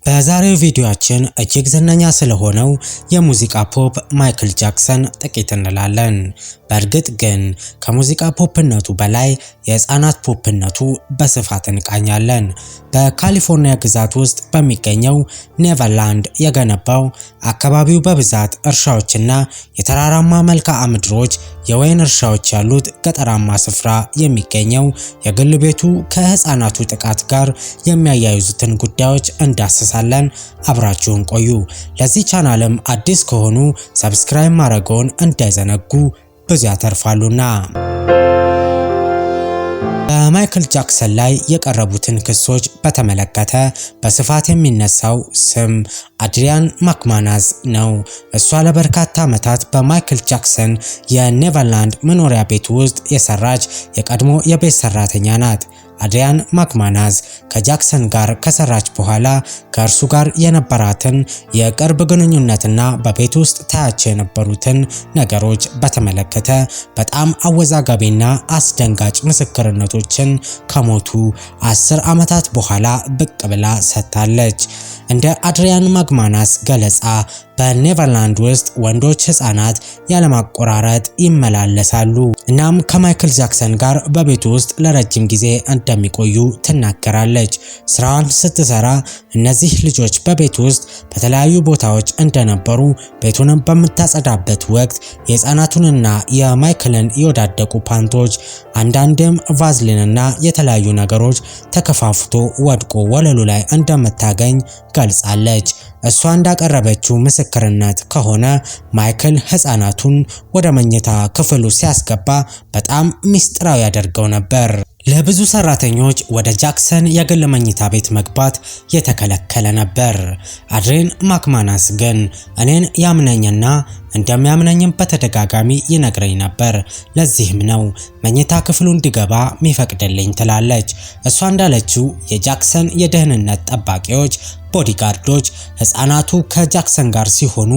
በዛሬው ቪዲዮአችን እጅግ ዝነኛ ስለሆነው የሙዚቃ ፖፕ ማይክል ጃክሰን ጥቂት እንላለን። በእርግጥ ግን ከሙዚቃ ፖፕነቱ በላይ የህፃናት ፖፕነቱ በስፋት እንቃኛለን። በካሊፎርኒያ ግዛት ውስጥ በሚገኘው ኔቨርላንድ የገነባው አካባቢው በብዛት እርሻዎችና የተራራማ መልክዓ ምድሮች የወይን እርሻዎች ያሉት ገጠራማ ስፍራ የሚገኘው የግል ቤቱ ከህፃናቱ ጥቃት ጋር የሚያያይዙትን ጉዳዮች እንዳስሳለን። አብራችሁን ቆዩ። ለዚህ ቻናልም አዲስ ከሆኑ ሰብስክራይብ ማድረግዎን እንዳይዘነጉ፣ ብዙ ያተርፋሉና። በማይክል ጃክሰን ላይ የቀረቡትን ክሶች በተመለከተ በስፋት የሚነሳው ስም አድሪያን ማክማናዝ ነው። እሷ ለበርካታ ዓመታት በማይክል ጃክሰን የኔቨርላንድ መኖሪያ ቤት ውስጥ የሰራች የቀድሞ የቤት ሰራተኛ ናት። አድሪያን ማክማናዝ ከጃክሰን ጋር ከሰራች በኋላ ከእርሱ ጋር የነበራትን የቅርብ ግንኙነትና በቤት ውስጥ ታያቸው የነበሩትን ነገሮች በተመለከተ በጣም አወዛጋቢና አስደንጋጭ ምስክርነቶችን ከሞቱ 10 ዓመታት በኋላ ብቅ ብላ ሰጥታለች። እንደ አድሪያን ማክማናዝ ገለጻ በኔቨርላንድ ውስጥ ወንዶች ህፃናት ያለማቆራረጥ ይመላለሳሉ። እናም ከማይክል ጃክሰን ጋር በቤቱ ውስጥ ለረጅም ጊዜ እንደሚቆዩ ትናገራለች። ስራዋን ስትሰራ እነዚህ ልጆች በቤት ውስጥ በተለያዩ ቦታዎች እንደነበሩ ቤቱንም በምታጸዳበት ወቅት የህፃናቱንና የማይክልን የወዳደቁ ፓንቶች አንዳንድም ቫዝሊንና የተለያዩ ነገሮች ተከፋፍቶ ወድቆ ወለሉ ላይ እንደምታገኝ ገልጻለች። እሷ እንዳቀረበችው ምስክርነት ከሆነ ማይክል ህፃናቱን ወደ መኝታ ክፍሉ ሲያስገባ በጣም ሚስጥራዊ ያደርገው ነበር። ለብዙ ሰራተኞች ወደ ጃክሰን የግል መኝታ ቤት መግባት የተከለከለ ነበር። አድሪያን ማክማናዝ ግን እኔን ያምነኝና እንደሚያምነኝም በተደጋጋሚ ይነግረኝ ነበር። ለዚህም ነው መኝታ ክፍሉ እንዲገባ ሚፈቅድልኝ ትላለች። እሷ እንዳለችው የጃክሰን የደህንነት ጠባቂዎች ቦዲጋርዶች ህፃናቱ ከጃክሰን ጋር ሲሆኑ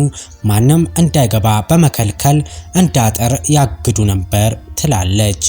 ማንም እንዳይገባ በመከልከል እንዳጥር ያግዱ ነበር ትላለች።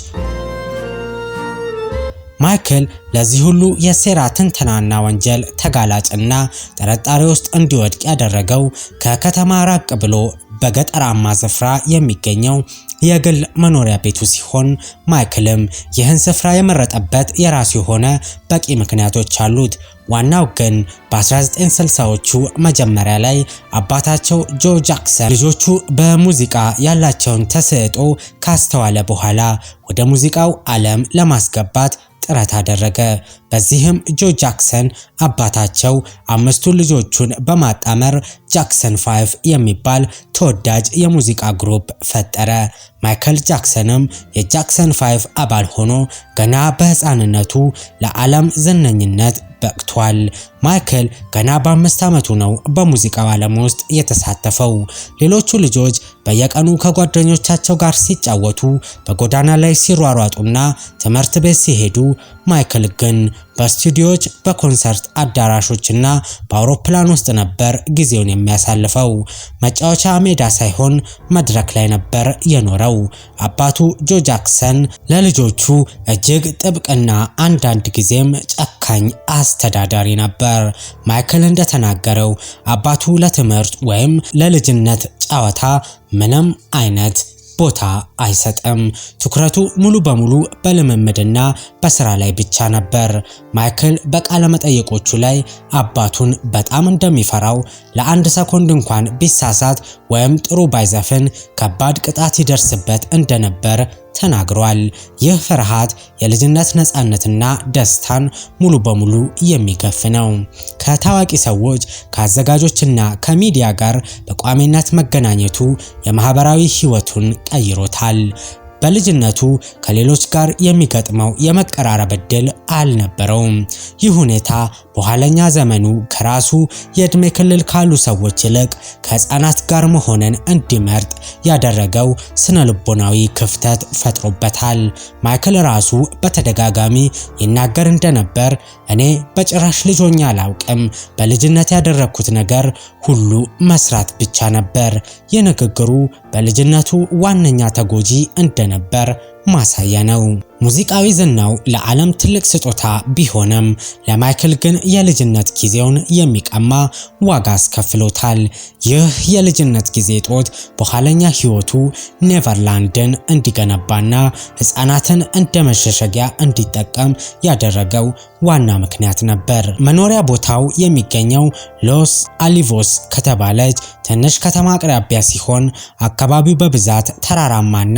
ማይክል ለዚህ ሁሉ የሴራ ትንተናና ወንጀል ተጋላጭና ጥርጣሬ ውስጥ እንዲወድቅ ያደረገው ከከተማ ራቅ ብሎ በገጠራማ ስፍራ የሚገኘው የግል መኖሪያ ቤቱ ሲሆን ማይክልም ይህን ስፍራ የመረጠበት የራሱ የሆነ በቂ ምክንያቶች አሉት። ዋናው ግን በ1960ዎቹ መጀመሪያ ላይ አባታቸው ጆ ጃክሰን ልጆቹ በሙዚቃ ያላቸውን ተሰጥኦ ካስተዋለ በኋላ ወደ ሙዚቃው ዓለም ለማስገባት ጥረት አደረገ። በዚህም ጆ ጃክሰን አባታቸው 5 ልጆቹን በማጣመር ጃክሰን 5 የሚባል ተወዳጅ የሙዚቃ ግሩፕ ፈጠረ። ማይክል ጃክሰንም የጃክሰን 5 አባል ሆኖ ገና በህፃንነቱ ለዓለም ዝነኝነት በቅቷል። ማይክል ገና በ5 ዓመቱ ነው በሙዚቃው ዓለም ውስጥ የተሳተፈው። ሌሎቹ ልጆች በየቀኑ ከጓደኞቻቸው ጋር ሲጫወቱ፣ በጎዳና ላይ ሲሯሯጡና ትምህርት ቤት ሲሄዱ፣ ማይክል ግን በስቱዲዮዎች በኮንሰርት አዳራሾችና በአውሮፕላን ውስጥ ነበር ጊዜውን የሚያሳልፈው። መጫወቻ ሜዳ ሳይሆን መድረክ ላይ ነበር የኖረው። አባቱ ጆ ጃክሰን ለልጆቹ እጅግ ጥብቅና አንዳንድ ጊዜም ጨካኝ አስተዳዳሪ ነበር። ማይክል እንደተናገረው አባቱ ለትምህርት ወይም ለልጅነት ጨዋታ ምንም አይነት ቦታ አይሰጥም። ትኩረቱ ሙሉ በሙሉ በልምምድና በስራ ላይ ብቻ ነበር። ማይክል በቃለ መጠይቆቹ ላይ አባቱን በጣም እንደሚፈራው፣ ለአንድ ሰኮንድ እንኳን ቢሳሳት ወይም ጥሩ ባይዘፍን ከባድ ቅጣት ይደርስበት እንደነበር ተናግሯል። ይህ ፍርሃት የልጅነት ነፃነትና ደስታን ሙሉ በሙሉ የሚገፍ ነው። ከታዋቂ ሰዎች፣ ከአዘጋጆችና ከሚዲያ ጋር በቋሚነት መገናኘቱ የማህበራዊ ህይወቱን ቀይሮታል። በልጅነቱ ከሌሎች ጋር የሚገጥመው የመቀራረብ ዕድል አልነበረውም። ይህ ሁኔታ በኋለኛ ዘመኑ ከራሱ የእድሜ ክልል ካሉ ሰዎች ይልቅ ከህፃናት ጋር መሆንን እንዲመርጥ ያደረገው ስነ ልቦናዊ ክፍተት ፈጥሮበታል። ማይክል ራሱ በተደጋጋሚ ይናገር እንደነበር እኔ በጭራሽ ልጅ ሆኜ አላውቅም፣ በልጅነት ያደረኩት ነገር ሁሉ መስራት ብቻ ነበር። የንግግሩ በልጅነቱ ዋነኛ ተጎጂ እንደነበር ማሳያ ነው። ሙዚቃዊ ዝናው ለዓለም ትልቅ ስጦታ ቢሆንም ለማይክል ግን የልጅነት ጊዜውን የሚቀማ ዋጋ አስከፍሎታል። ይህ የልጅነት ጊዜ ጦት በኋለኛ ህይወቱ ኔቨርላንድን እንዲገነባና ህፃናትን እንደ መሸሸጊያ እንዲጠቀም ያደረገው ዋና ምክንያት ነበር። መኖሪያ ቦታው የሚገኘው ሎስ አሊቮስ ከተባለች ትንሽ ከተማ አቅራቢያ ሲሆን አካባቢው በብዛት ተራራማና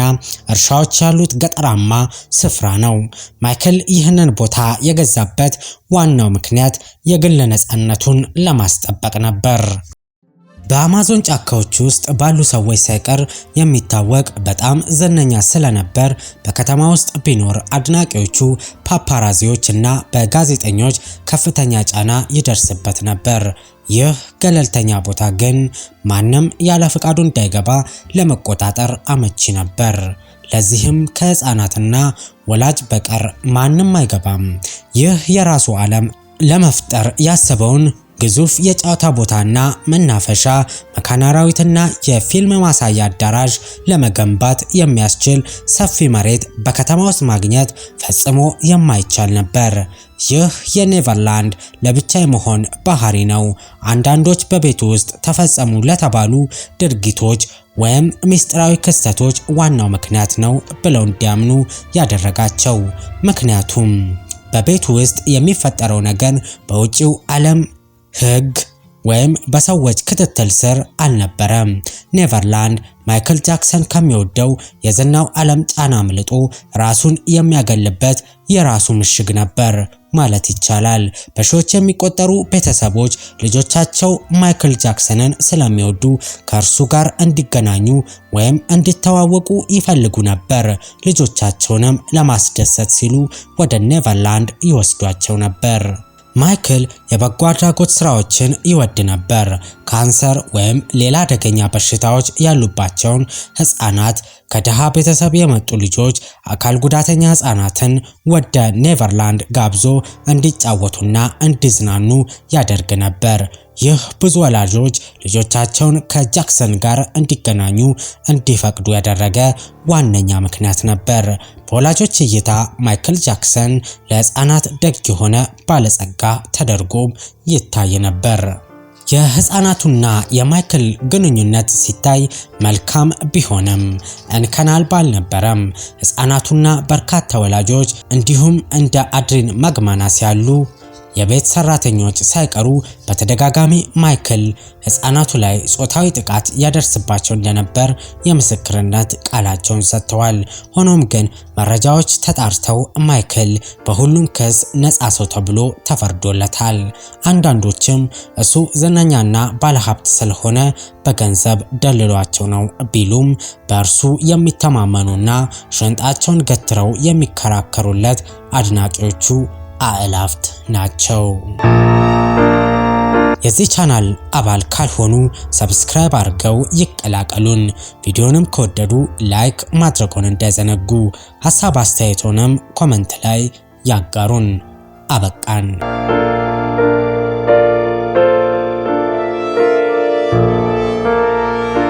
እርሻዎች ያሉት ገጠራማ ስፍራ ነው። ማይክል ይህንን ቦታ የገዛበት ዋናው ምክንያት የግል ነፃነቱን ለማስጠበቅ ነበር። በአማዞን ጫካዎች ውስጥ ባሉ ሰዎች ሳይቀር የሚታወቅ በጣም ዝነኛ ስለነበር በከተማ ውስጥ ቢኖር አድናቂዎቹ፣ ፓፓራዚዎች እና በጋዜጠኞች ከፍተኛ ጫና ይደርስበት ነበር። ይህ ገለልተኛ ቦታ ግን ማንም ያለ ፍቃዱ እንዳይገባ ለመቆጣጠር አመቺ ነበር። ለዚህም ከህፃናትና ወላጅ በቀር ማንም አይገባም። ይህ የራሱ ዓለም ለመፍጠር ያሰበውን ግዙፍ የጨዋታ ቦታና መናፈሻ፣ መካነ አራዊትና የፊልም ማሳያ አዳራሽ ለመገንባት የሚያስችል ሰፊ መሬት በከተማ ውስጥ ማግኘት ፈጽሞ የማይቻል ነበር። ይህ የኔቨርላንድ ለብቻ የመሆን ባህሪ ነው አንዳንዶች በቤቱ ውስጥ ተፈጸሙ ለተባሉ ድርጊቶች ወይም ሚስጥራዊ ክስተቶች ዋናው ምክንያት ነው ብለው እንዲያምኑ ያደረጋቸው። ምክንያቱም በቤቱ ውስጥ የሚፈጠረው ነገር በውጪው ዓለም ህግ ወይም በሰዎች ክትትል ስር አልነበረም። ኔቨርላንድ ማይክል ጃክሰን ከሚወደው የዝናው ዓለም ጫና አምልጦ ራሱን የሚያገልበት የራሱ ምሽግ ነበር ማለት ይቻላል። በሺዎች የሚቆጠሩ ቤተሰቦች ልጆቻቸው ማይክል ጃክሰንን ስለሚወዱ ከእርሱ ጋር እንዲገናኙ ወይም እንዲተዋወቁ ይፈልጉ ነበር። ልጆቻቸውንም ለማስደሰት ሲሉ ወደ ኔቨርላንድ ይወስዷቸው ነበር። ማይክል የበጎ አድራጎት ስራዎችን ይወድ ነበር። ካንሰር ወይም ሌላ አደገኛ በሽታዎች ያሉባቸውን ህፃናት፣ ከደሃ ቤተሰብ የመጡ ልጆች፣ አካል ጉዳተኛ ህፃናትን ወደ ኔቨርላንድ ጋብዞ እንዲጫወቱና እንዲዝናኑ ያደርግ ነበር። ይህ ብዙ ወላጆች ልጆቻቸውን ከጃክሰን ጋር እንዲገናኙ እንዲፈቅዱ ያደረገ ዋነኛ ምክንያት ነበር። በወላጆች እይታ ማይክል ጃክሰን ለህፃናት ደግ የሆነ ባለጸጋ ተደርጎ ይታይ ነበር። የህፃናቱና የማይክል ግንኙነት ሲታይ መልካም ቢሆንም እንከን አልባ አልነበረም። ህፃናቱና በርካታ ወላጆች እንዲሁም እንደ አድሪን ማግማናስ ያሉ የቤት ሰራተኞች ሳይቀሩ በተደጋጋሚ ማይክል ህፃናቱ ላይ ጾታዊ ጥቃት ያደርስባቸው እንደነበር የምስክርነት ቃላቸውን ሰጥተዋል። ሆኖም ግን መረጃዎች ተጣርተው ማይክል በሁሉም ክስ ነፃ ሰው ተብሎ ተፈርዶለታል። አንዳንዶችም እሱ ዝነኛና ባለሀብት ስለሆነ በገንዘብ ደልሏቸው ነው ቢሉም በእርሱ የሚተማመኑና ሽንጣቸውን ገትረው የሚከራከሩለት አድናቂዎቹ አእላፍት ናቸው። የዚህ ቻናል አባል ካልሆኑ ሰብስክራይብ አድርገው ይቀላቀሉን። ቪዲዮንም ከወደዱ ላይክ ማድረጉን እንዳይዘነጉ። ሐሳብ አስተያየቶንም ኮሜንት ላይ ያጋሩን። አበቃን።